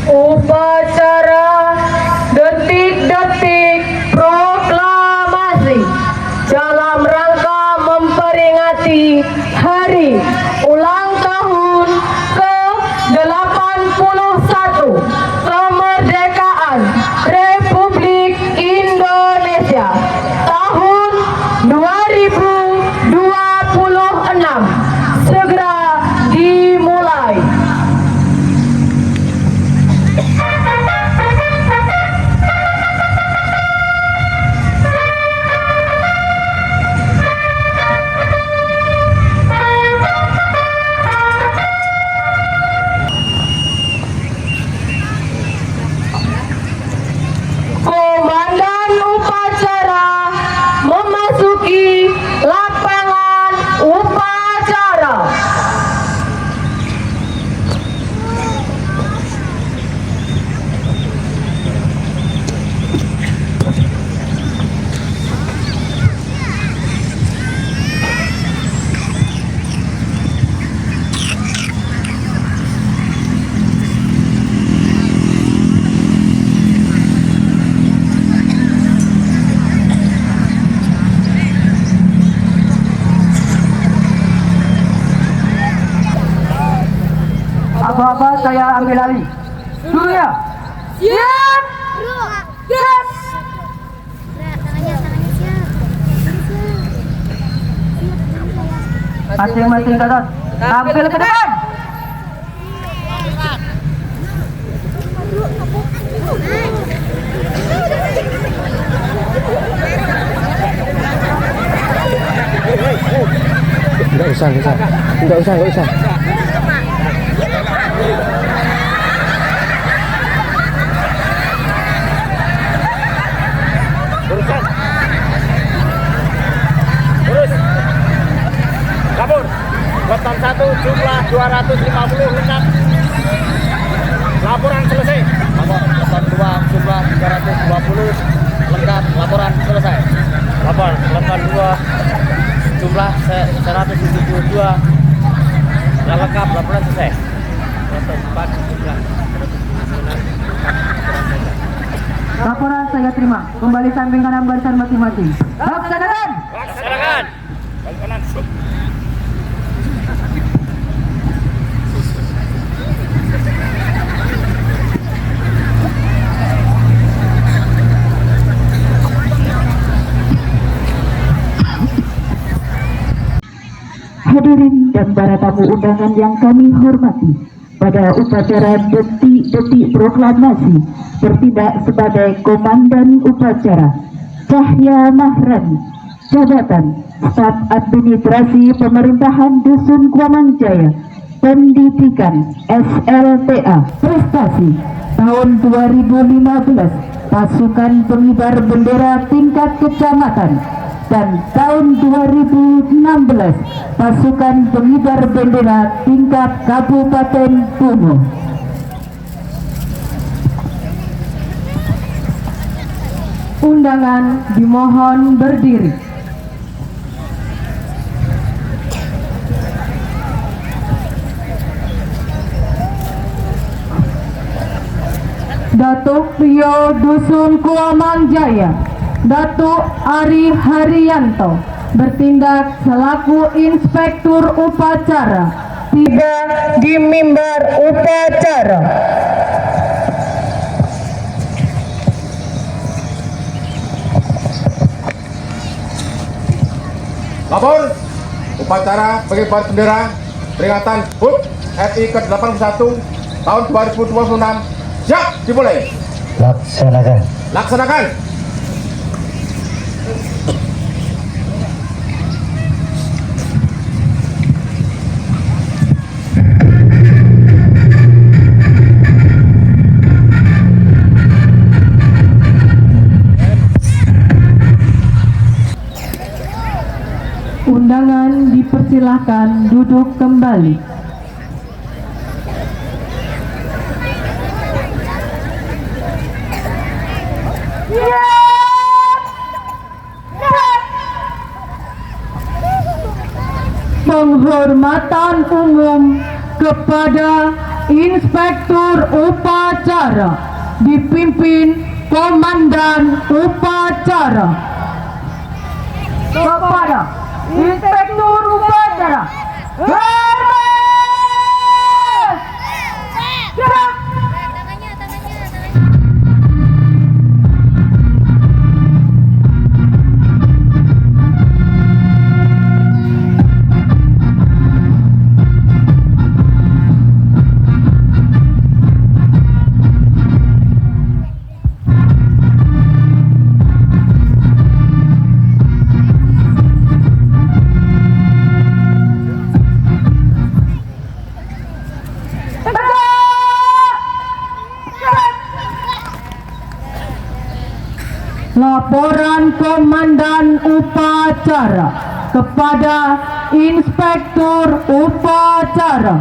Upacara detik-detik proklamasi dalam rangka memperingati hari ulang tahun ke-81 kemerdekaan Republik Indonesia tahun 2026 segera dimulai. Komandan upacara memasuki lapangan upacara. Apa-apa saya ambil alih. Suruh ya. Siap! Siap! Tangannya siap. Masing-masing kanan. Tampil ke depan. Enggak usah. Terus kabur. Weton 1 jumlah 250 lengkap. Laporan selesai. Weton 2 jumlah 320 lengkap. Laporan selesai. Weton 2 jumlah 172 yang lengkap. Laporan selesai. Weton 4 jumlah 176 Laporan saya terima. Kembali samping kanan barisan masing-masing. Laksanakan. Laksanakan. Balik kanan. Hadirin dan para tamu undangan yang kami hormati, pada upacara detik-detik proklamasi bertindak sebagai Komandan Upacara Cahya Mahrani, Jabatan Staf Administrasi Pemerintahan Dusun Kuamang Jaya, Pendidikan SLTA. Prestasi tahun 2015 Pasukan Pengibar Bendera tingkat kecamatan, dan tahun 2016 Pasukan Pengibar Bendera tingkat Kabupaten Bungo. Undangan dimohon berdiri. Datuk Prio Dusun Kuamang Jaya, Datuk Ari Haryanto bertindak selaku Inspektur Upacara, tiba di mimbar upacara. Lapor upacara pengibar bendera peringatan HUT RI ke-81 tahun 2026 siap dimulai. Laksanakan. Undangan dipersilahkan duduk kembali. Penghormatan umum kepada Inspektur Upacara dipimpin Komandan Upacara. Kepada Inspektur Upacara. Tangannya. Laporan Komandan Upacara kepada Inspektur Upacara.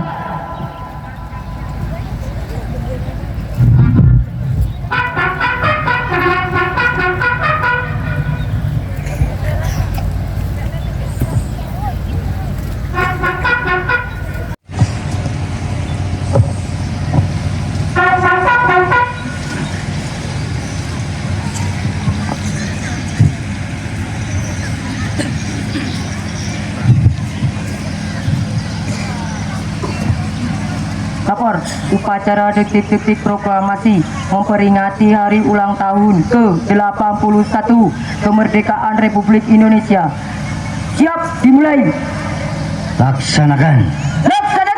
Lapor, upacara detik-detik proklamasi memperingati hari ulang tahun ke-81 kemerdekaan Republik Indonesia. Siap, dimulai. Laksanakan. Laksanakan.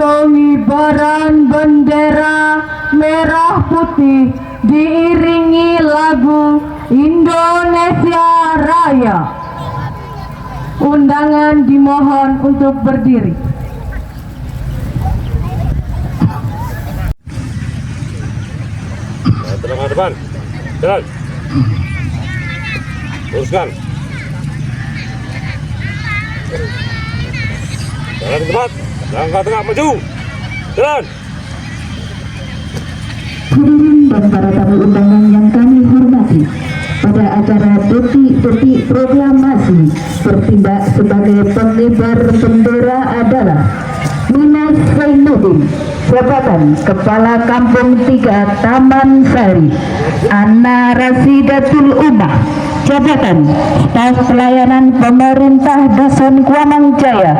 Pengibaran bendera merah putih diiringi lagu Indonesia Raya. Undangan dimohon untuk berdiri. Tenang ke depan. Jalan. Luruskan. Jalan ke tempat. Langkah tengah maju. Jalan. Hadirin dan para tamu undangan yang kami hormati, pada acara detik-detik proklamasi bertindak sebagai pengibar bendera adalah Minas Zainuddin, jabatan Kepala Kampung 3 Taman Sari. Ana Rasidatul Umah, jabatan Staf Pelayanan Pemerintah Dusun Kuamang Jaya.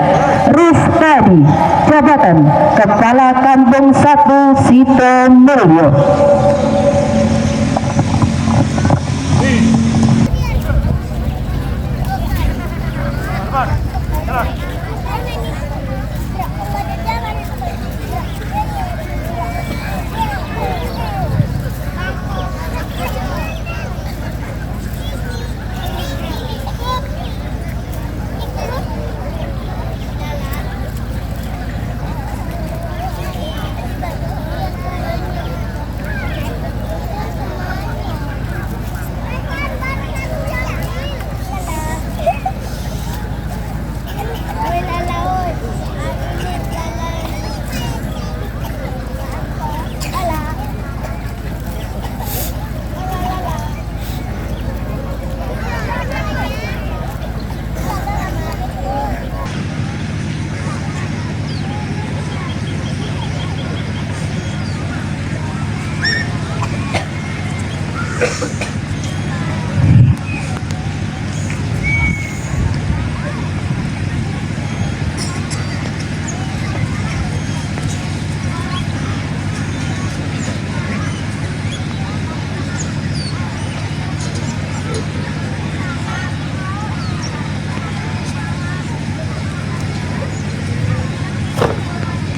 Rustadi, jabatan Kepala Kampung 1 Sitomulyo.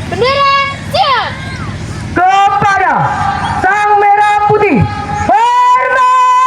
Bendera siap. Kepada Sang Merah Putih. Hormat.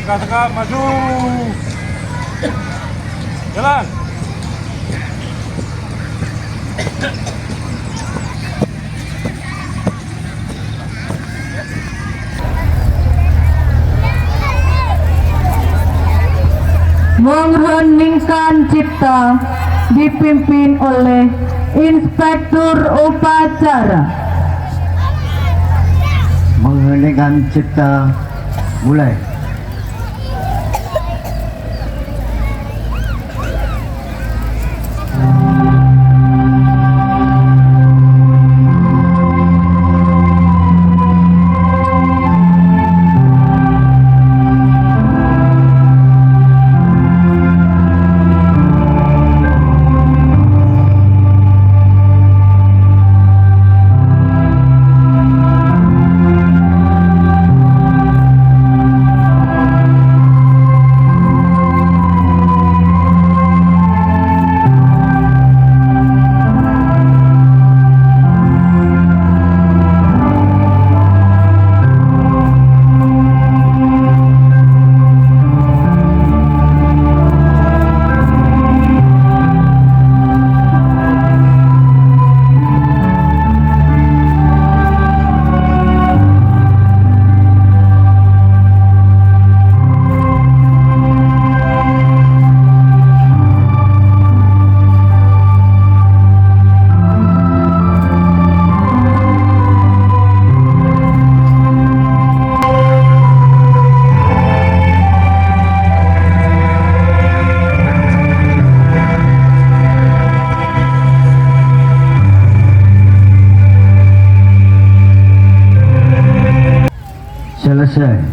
Langkah tegak maju. Jalan. Mengheningkan cipta dipimpin oleh Inspektur Upacara. Mengheningkan cipta mulai. Selesai.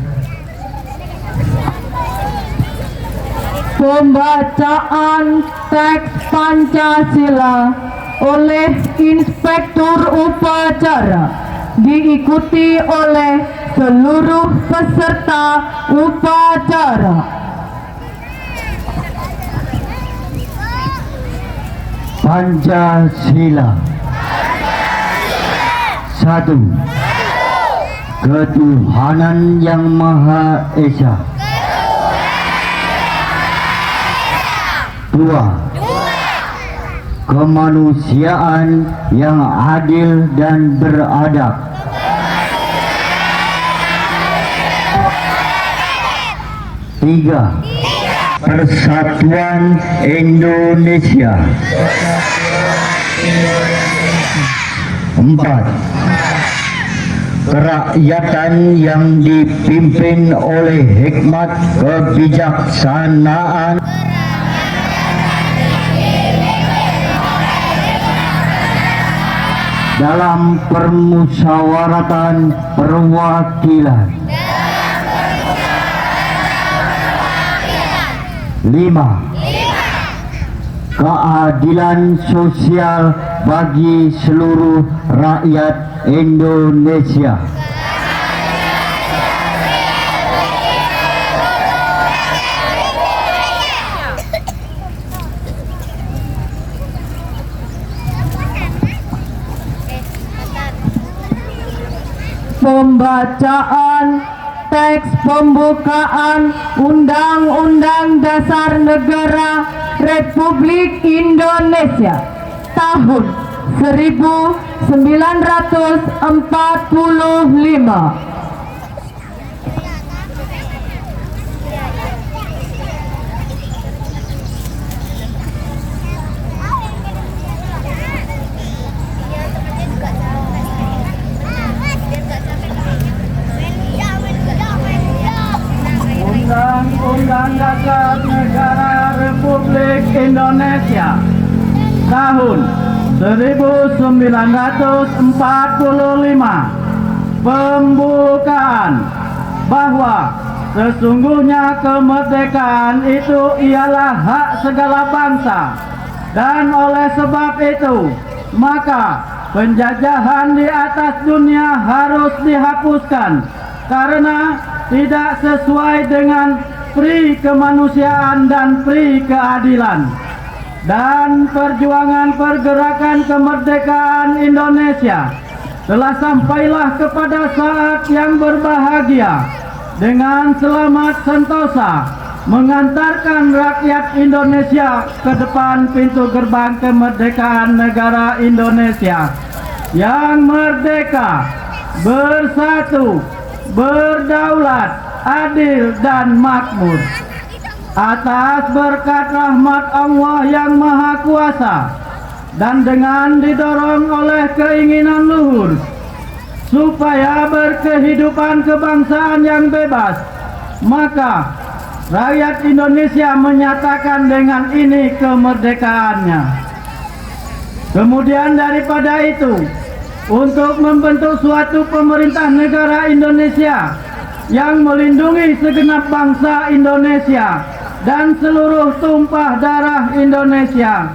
Pembacaan teks Pancasila oleh Inspektur Upacara diikuti oleh seluruh peserta upacara. Pancasila. Satu. Ketuhanan Yang Maha Esa. Dua. Kemanusiaan yang adil dan beradab. Tiga. Persatuan Indonesia. Empat. Kerakyatan yang dipimpin oleh hikmat kebijaksanaan dalam permusyawaratan perwakilan. 5. Keadilan sosial bagi seluruh rakyat Indonesia. Pembacaan teks pembukaan Undang-Undang Dasar Negara Republik Indonesia tahun 1945. Undang-Undang Dasar Negara Republik Indonesia tahun 1945. Pembukaan bahwa sesungguhnya kemerdekaan itu ialah hak segala bangsa, dan oleh sebab itu maka penjajahan di atas dunia harus dihapuskan karena tidak sesuai dengan pri kemanusiaan dan pri keadilan. Dan perjuangan pergerakan kemerdekaan Indonesia telah sampailah kepada saat yang berbahagia, dengan selamat sentosa mengantarkan rakyat Indonesia ke depan pintu gerbang kemerdekaan negara Indonesia yang merdeka, bersatu, berdaulat, adil dan makmur. Atas berkat rahmat Allah yang Maha Kuasa dan dengan didorong oleh keinginan luhur supaya berkehidupan kebangsaan yang bebas, maka rakyat Indonesia menyatakan dengan ini kemerdekaannya. Kemudian daripada itu, untuk membentuk suatu pemerintah negara Indonesia yang melindungi segenap bangsa Indonesia dan seluruh tumpah darah Indonesia,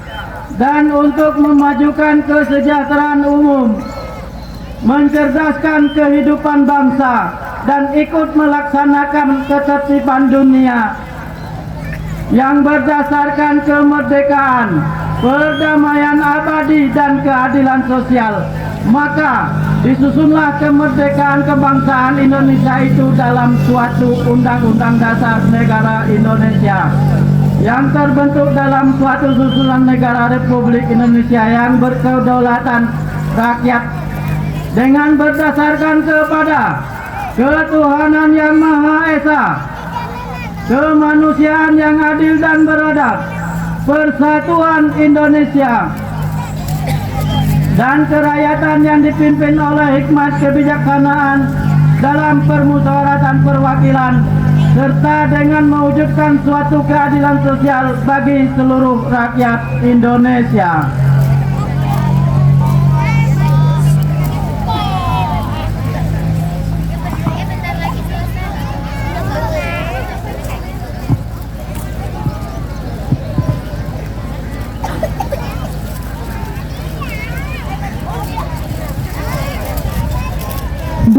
dan untuk memajukan kesejahteraan umum, mencerdaskan kehidupan bangsa, dan ikut melaksanakan ketertiban dunia yang berdasarkan kemerdekaan, perdamaian abadi dan keadilan sosial, maka disusunlah kemerdekaan kebangsaan Indonesia itu dalam suatu Undang-Undang Dasar Negara Indonesia yang terbentuk dalam suatu susunan negara Republik Indonesia yang berkedaulatan rakyat dengan berdasarkan kepada ketuhanan yang Maha Esa, kemanusiaan yang adil dan beradab, persatuan Indonesia, dan kerakyatan yang dipimpin oleh hikmat kebijaksanaan dalam permusyawaratan perwakilan, serta dengan mewujudkan suatu keadilan sosial bagi seluruh rakyat Indonesia.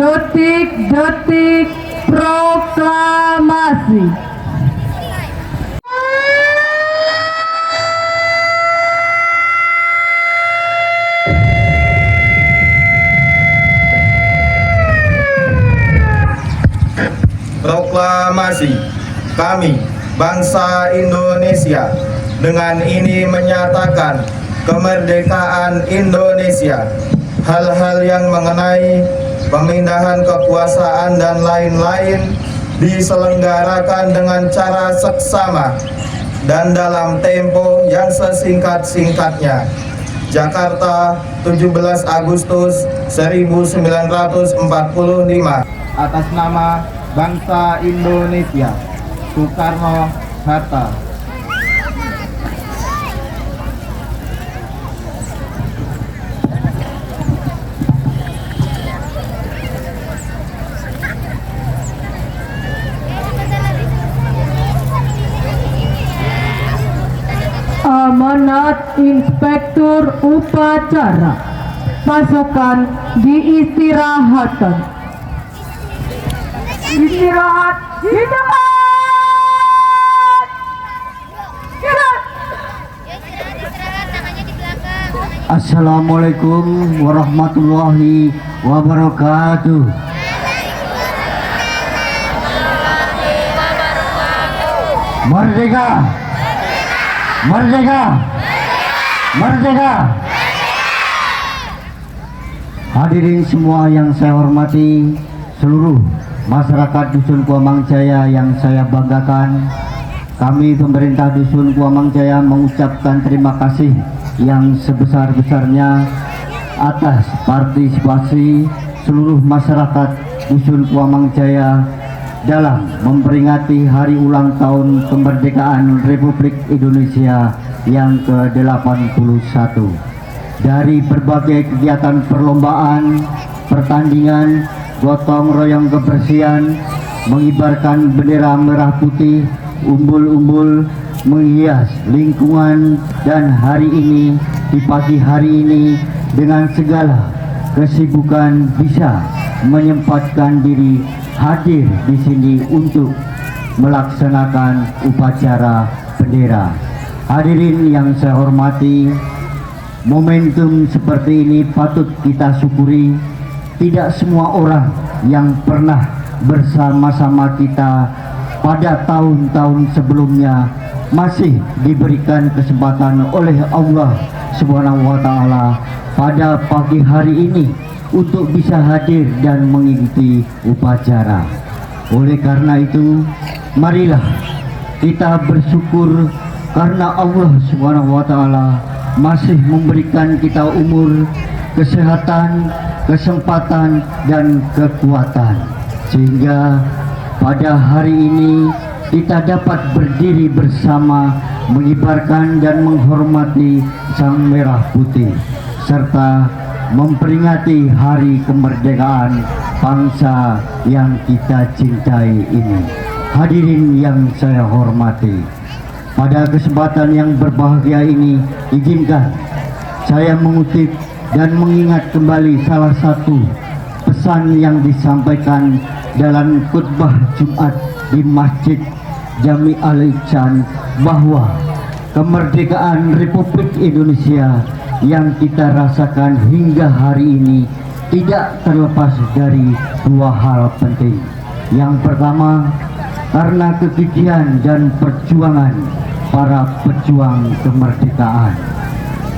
Detik-detik proklamasi. Proklamasi kami, bangsa Indonesia, dengan ini menyatakan kemerdekaan Indonesia. Hal-hal yang mengenai pemindahan kekuasaan dan lain-lain diselenggarakan dengan cara seksama dan dalam tempo yang sesingkat-singkatnya. Jakarta, 17 Agustus 1945. Atas nama bangsa Indonesia, Soekarno-Hatta. Amanat Inspektur Upacara. Pasukan diistirahatkan. Istirahat di tempat. Istirahat, tangannya di belakang. Assalamualaikum warahmatullahi wabarakatuh. Merdeka! Merdeka! Merdeka! Hadirin semua yang saya hormati, seluruh masyarakat Dusun Kuamang Jaya yang saya banggakan, kami pemerintah Dusun Kuamang Jaya mengucapkan terima kasih yang sebesar-besarnya atas partisipasi seluruh masyarakat Dusun Kuamang Jaya dalam memperingati hari ulang tahun kemerdekaan Republik Indonesia yang ke-81. Dari berbagai kegiatan perlombaan, pertandingan, gotong royong kebersihan, mengibarkan bendera merah putih, umbul-umbul, menghias lingkungan, dan hari ini, di pagi hari ini, dengan segala kesibukan bisa menyempatkan diri hadir di sini untuk melaksanakan upacara bendera. Hadirin yang saya hormati, momentum seperti ini patut kita syukuri. Tidak semua orang yang pernah bersama-sama kita pada tahun-tahun sebelumnya masih diberikan kesempatan oleh Allah Subhanahu wa Ta'ala pada pagi hari ini untuk bisa hadir dan mengikuti upacara. Oleh karena itu, marilah kita bersyukur karena Allah Subhanahu wa Ta'ala masih memberikan kita umur, kesehatan, kesempatan, dan kekuatan, sehingga pada hari ini kita dapat berdiri bersama mengibarkan dan menghormati Sang Merah Putih serta memperingati hari kemerdekaan bangsa yang kita cintai ini. Hadirin yang saya hormati, pada kesempatan yang berbahagia ini izinkan saya mengutip dan mengingat kembali salah satu pesan yang disampaikan dalam khutbah Jumat di Masjid Jami Al-Ihsan, bahwa kemerdekaan Republik Indonesia yang kita rasakan hingga hari ini tidak terlepas dari dua hal penting. Yang pertama, karena kegigihan dan perjuangan para pejuang kemerdekaan.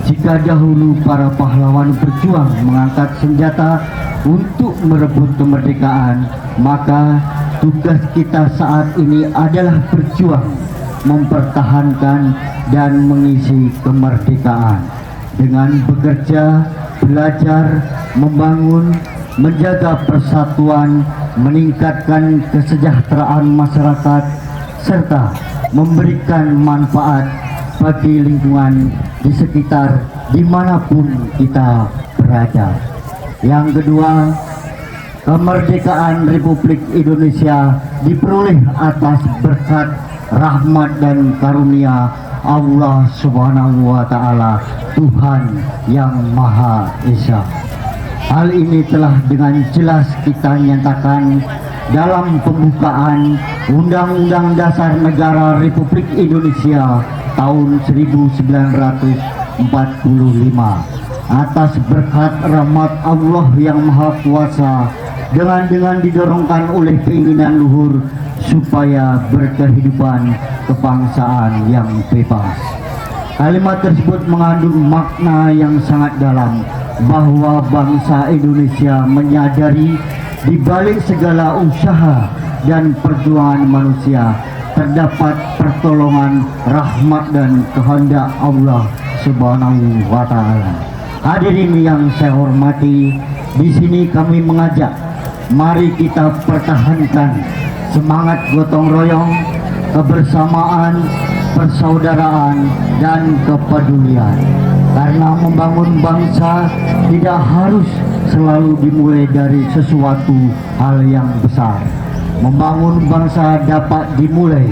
Jika dahulu para pahlawan berjuang mengangkat senjata untuk merebut kemerdekaan, maka tugas kita saat ini adalah berjuang mempertahankan dan mengisi kemerdekaan dengan bekerja, belajar, membangun, menjaga persatuan, meningkatkan kesejahteraan masyarakat, serta memberikan manfaat bagi lingkungan di sekitar dimanapun kita berada. Yang kedua, kemerdekaan Republik Indonesia diperoleh atas berkat rahmat dan karunia Allah Subhanahu wa Ta'ala, Tuhan yang Maha Esa. Hal ini telah dengan jelas kita nyatakan dalam pembukaan Undang-Undang Dasar Negara Republik Indonesia tahun 1945. Atas berkat rahmat Allah yang Maha Kuasa, dengan didorongkan oleh keinginan luhur supaya berkehidupan kebangsaan yang bebas. Kalimat tersebut mengandung makna yang sangat dalam, bahwa bangsa Indonesia menyadari di balik segala usaha dan perjuangan manusia terdapat pertolongan, rahmat dan kehendak Allah Subhanahu wa Ta'ala. Hadirin yang saya hormati, di sini kami mengajak, mari kita pertahankan semangat gotong royong, kebersamaan, persaudaraan, dan kepedulian. Karena membangun bangsa tidak harus selalu dimulai dari sesuatu hal yang besar. Membangun bangsa dapat dimulai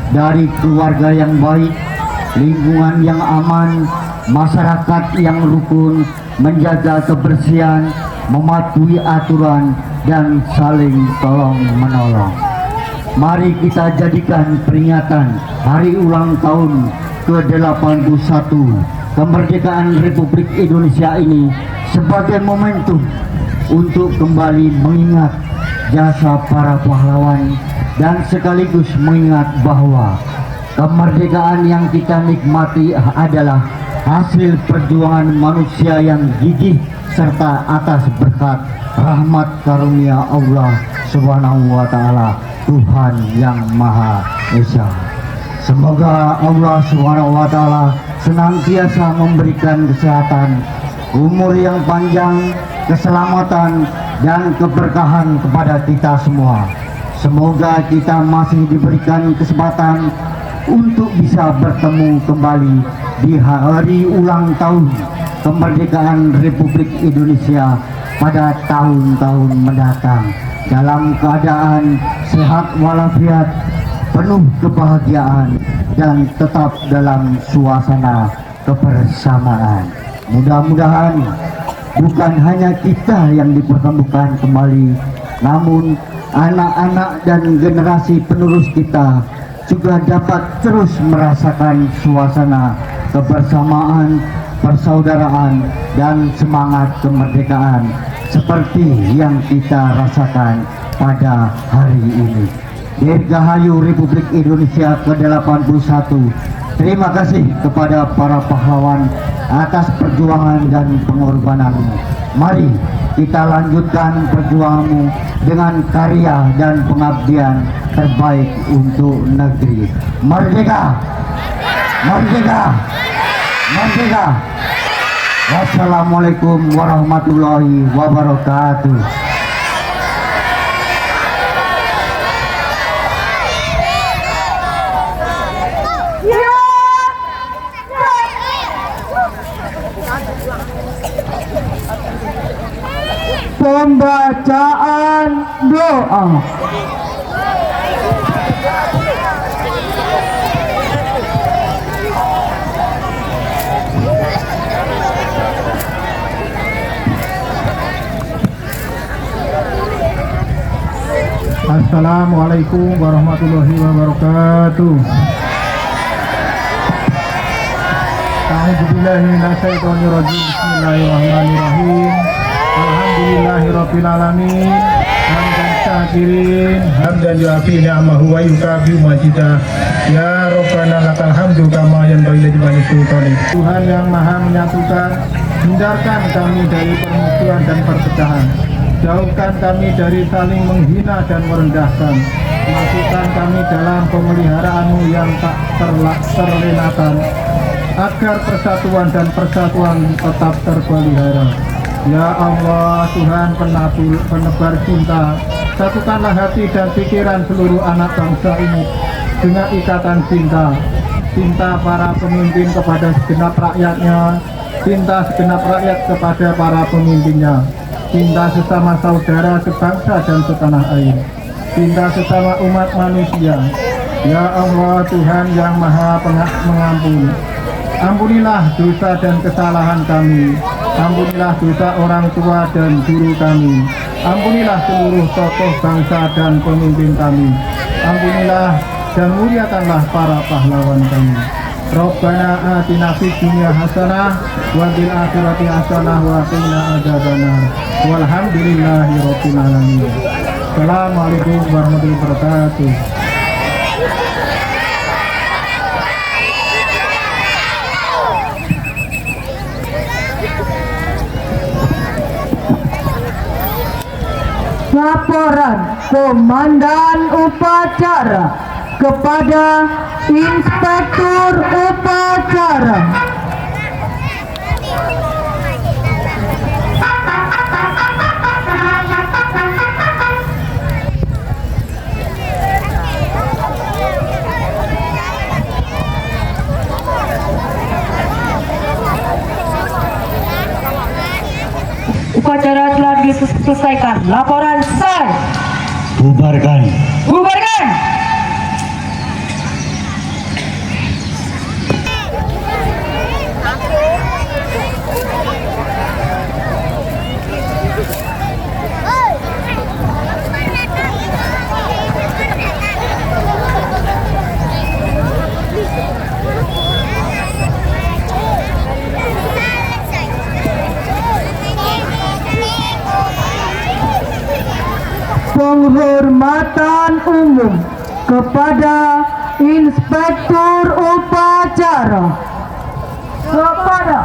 dari keluarga yang baik, lingkungan yang aman, masyarakat yang rukun, menjaga kebersihan, mematuhi aturan, dan saling tolong-menolong. Mari kita jadikan peringatan hari ulang tahun ke-81 kemerdekaan Republik Indonesia ini sebagai momentum untuk kembali mengingat jasa para pahlawan dan sekaligus mengingat bahwa kemerdekaan yang kita nikmati adalah hasil perjuangan manusia yang gigih serta atas berkat rahmat karunia Allah Subhanahu wa Ta'ala, Tuhan yang Maha Esa. Semoga Allah Subhanahu wa Ta'ala senantiasa memberikan kesehatan, umur yang panjang, keselamatan, dan keberkahan kepada kita semua. Semoga kita masih diberikan kesempatan untuk bisa bertemu kembali di hari ulang tahun kemerdekaan Republik Indonesia pada tahun-tahun mendatang dalam keadaan sehat walafiat, penuh kebahagiaan, dan tetap dalam suasana kebersamaan. Mudah-mudahan bukan hanya kita yang dipertemukan kembali, namun anak-anak dan generasi penerus kita juga dapat terus merasakan suasana kebersamaan, persaudaraan, dan semangat kemerdekaan seperti yang kita rasakan pada hari ini. Dirgahayu Republik Indonesia ke-81. Terima kasih kepada para pahlawan atas perjuangan dan pengorbananmu. Mari kita lanjutkan perjuanganmu dengan karya dan pengabdian terbaik untuk negeri. Merdeka! Merdeka! Merdeka! Wassalamualaikum warahmatullahi wabarakatuh. Pembacaan doa. Assalamualaikum warahmatullahi wabarakatuh. A'udzubillahi minasyaitonirrajim. Bismillahirrahmanirrahim. Alhamdulillahirabbil alamin. Hamdan syakirin, hamdan yuafi ni'amahu wa yukafi majidah. Ya Rabbana lakal hamdu kama yanbaghi li jalali sultanik. Tuhan yang Maha menyatukan, hindarkan kami dari permusuhan dan perpecahan. Jauhkan kami dari saling menghina dan merendahkan. Masukkan kami dalam pemeliharaan-Mu yang tak terlenakan, agar persatuan dan persatuan tetap terpelihara. Ya Allah, Tuhan penebar cinta, satukanlah hati dan pikiran seluruh anak bangsa ini dengan ikatan cinta. Cinta para pemimpin kepada segenap rakyatnya, cinta segenap rakyat kepada para pemimpinnya, cinta sesama saudara sebangsa dan setanah air, cinta sesama umat manusia. Ya Allah, Tuhan yang Maha Pengampun, ampunilah dosa dan kesalahan kami. Ampunilah dosa orang tua dan guru kami. Ampunilah seluruh tokoh bangsa dan pemimpin kami. Ampunilah dan muliakanlah para pahlawan kami. Rabbana atina fid dunya hasanah wa fil akhirati hasanah wa qina adzabannar. Walhamdulillahi rabbil alamin. Assalamualaikum warahmatullahi wabarakatuh. Laporan Komandan Upacara kepada Inspektur Upacara. Upacara telah diselesaikan. Laporan selesai. Bubarkan. Bubarkan. Penghormatan umum kepada Inspektur Upacara. Kepada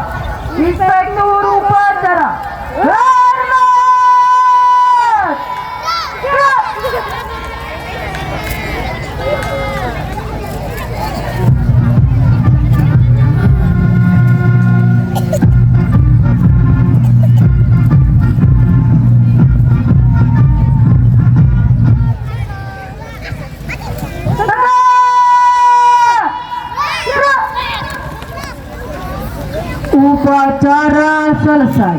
Inspektur Upacara. Hormat! Upacara selesai.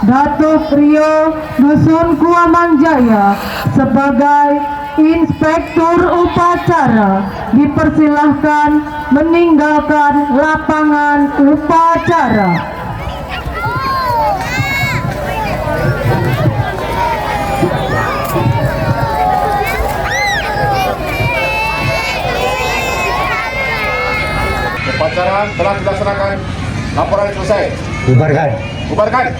Datuk Rio Dusun Kuamangjaya sebagai Inspektur Upacara dipersilahkan meninggalkan lapangan upacara. Upacara telah dilaksanakan. Laporan selesai. Bubarkan. Bubarkan.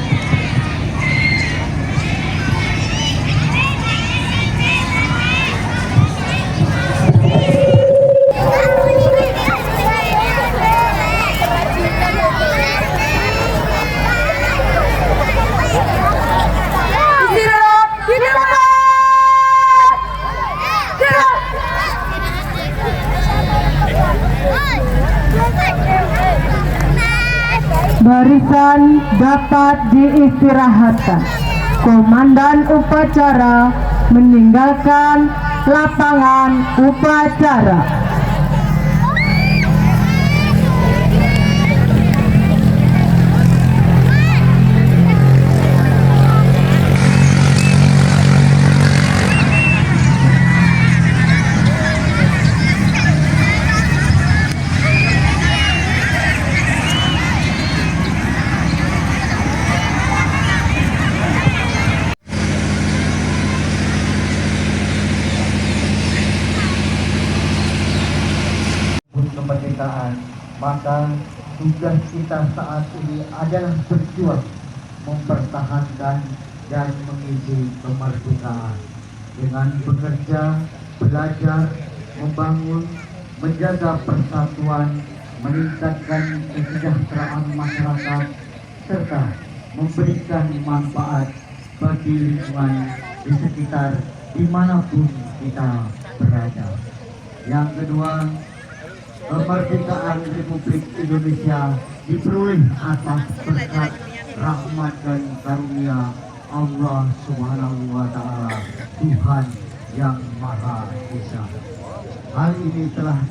Barisan dapat diistirahatkan. Komandan upacara meninggalkan lapangan upacara. Kemerdekaan, maka tugas kita saat ini adalah berjuang mempertahankan dan mengisi kemerdekaan dengan bekerja, belajar, membangun, menjaga persatuan, meningkatkan kesejahteraan masyarakat, serta memberikan manfaat bagi lingkungan di sekitar dimanapun kita berada. Yang kedua, kemerdekaan Republik Indonesia diperoleh atas berkat rahmat dan karunia Allah Subhanahu wa Ta'ala, Tuhan yang Maha Esa. Hal ini telah